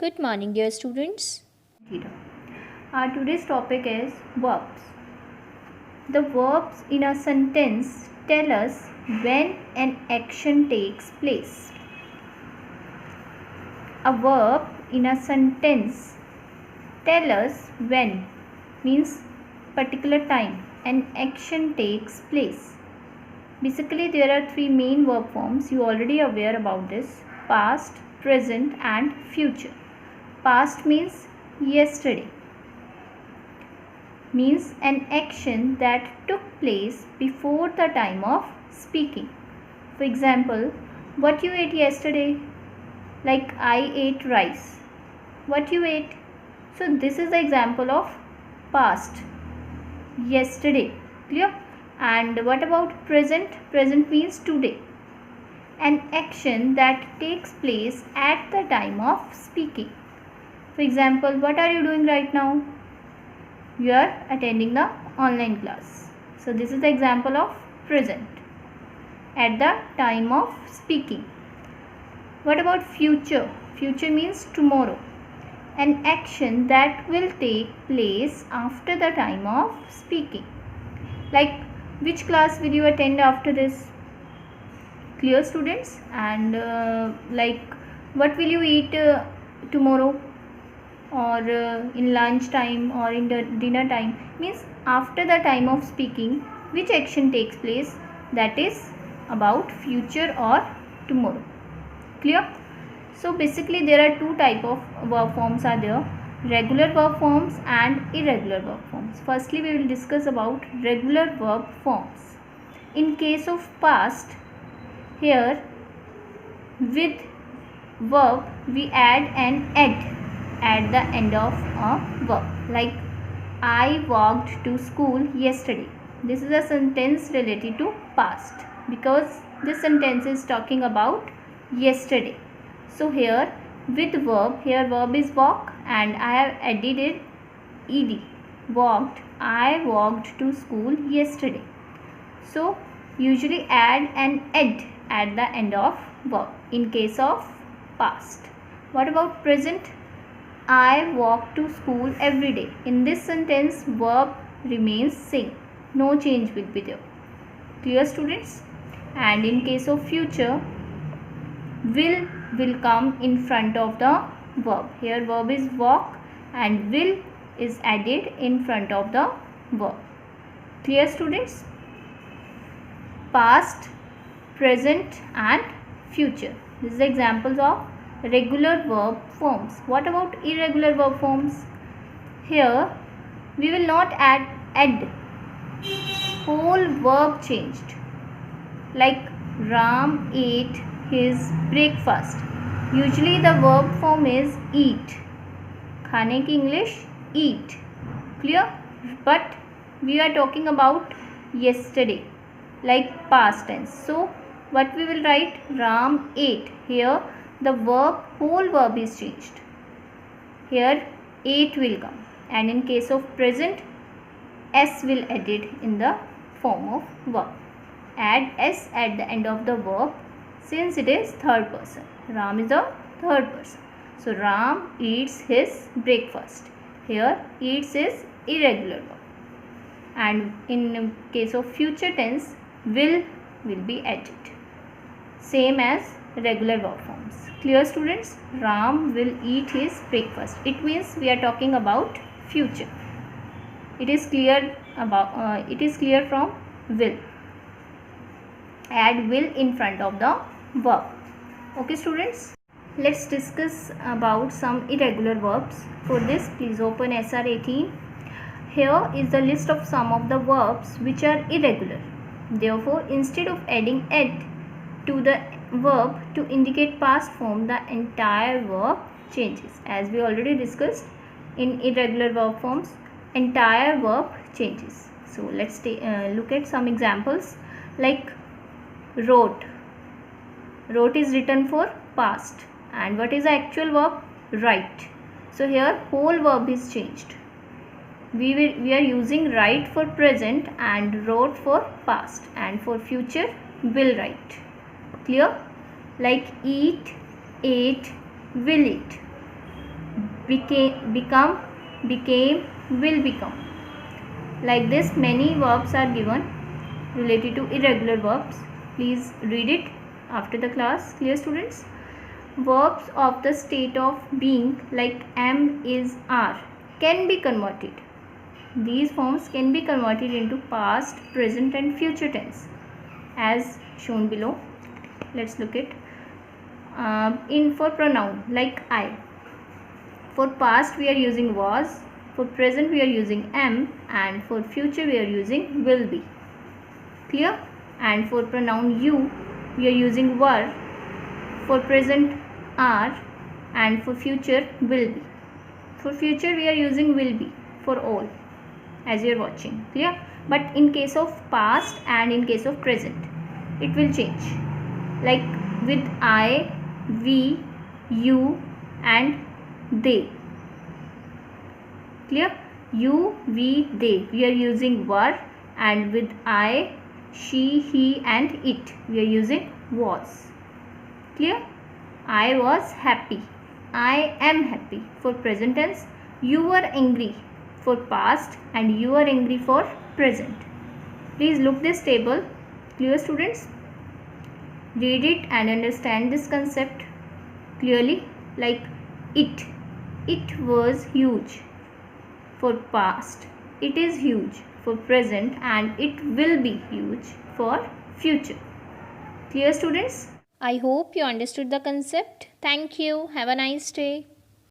Good morning, dear students. Zero. Our today's topic is verbs. The verbs in a sentence tell us when an action takes place. A verb in a sentence tell us when means particular time an action takes place. Basically, there are three main verb forms. You already aware about this: past, present, and future. Past means yesterday, means an action that took place before the time of speaking. For example, what you ate yesterday? Like I ate rice. What you ate? So this is the example of past, yesterday. Clear? And what about present? Present means today. An action that takes place at the time of speaking. For example, what are you doing right now? You are attending the online class. So this is the example of present at the time of speaking. What about future? Future means tomorrow. An action that will take place after the time of speaking. Like which class will you attend after this? Clear, students? And like what will you eat tomorrow? Or in lunch time or in the dinner time, means after the time of speaking which action takes place, that is about future or tomorrow. Clear? So basically there are two type of verb forms are there: regular verb forms and irregular verb forms. Firstly we will discuss about regular verb forms. In case of past, here with verb we add an ed at the end of a verb. Like I walked to school yesterday. This is a sentence related to past because this sentence is talking about yesterday. So here with verb, here verb is walk and I have added ed, walked. I walked to school yesterday. So usually add an ed at the end of verb in case of past. What about present? I walk to school every day. In this sentence, verb remains same. No change will be there. Clear, students? And in case of future, will come in front of the verb. Here verb is walk and will is added in front of the verb. Clear, students? Past, present and future. This is the examples of regular verb forms. What about irregular verb forms? Here we will not add ed. Whole verb changed. Like Ram ate his breakfast. Usually the verb form is eat. खाने की English eat. Clear? But we are talking about yesterday, like past tense. So what we will write? Ram ate. Here the verb, whole verb is changed. Here ate will come, and in case of present, s will added in the form of verb. Add s at the end of the verb since it is third person. Ram is a third person. So Ram eats his breakfast. Here eats is irregular verb. And in case of future tense, will be added. Same as regular verb forms. Clear, students? Ram will eat his breakfast. It means we are talking about future. It is clear about it is clear from will. Add will in front of the verb. Okay, students? Let's discuss about some irregular verbs. For this, please open SR 18. Here is the list of some of the verbs which are irregular. Therefore, instead of adding ed to the verb to indicate past form, the entire verb changes. As we already discussed, in irregular verb forms, entire verb changes. So let's look at some examples. Like wrote. Wrote is written for past, and what is the actual verb? Write. So here whole verb is changed. We are using write for present and wrote for past, and for future will write. Clear? Like eat, ate, will eat. become, became, will become. Like this, many verbs are given related to irregular verbs. Please read it after the class. Clear, students? Verbs of the state of being like am, is, are can be converted. These forms can be converted into past, present and future tense as shown below. Let's look at in for pronoun like I. For past we are using was, for present we are using am, and for future we are using will be. Clear? And for pronoun you we are using were, for present are, and for future will be. For future we are using will be for all, as you are watching. Clear? But in case of past and in case of present it will change, like with I, we, you and they. Clear? You, we, they we are using were, and with I, she, he and it we are using was. Clear? I was happy, I am happy for present tense. You were angry for past and you are angry for present. Please look this table. Clear, students? Read it and understand this concept clearly. Like it was huge for past, it is huge for present and it will be huge for future. Clear, students? I hope you understood the concept. Thank you. Have a nice day.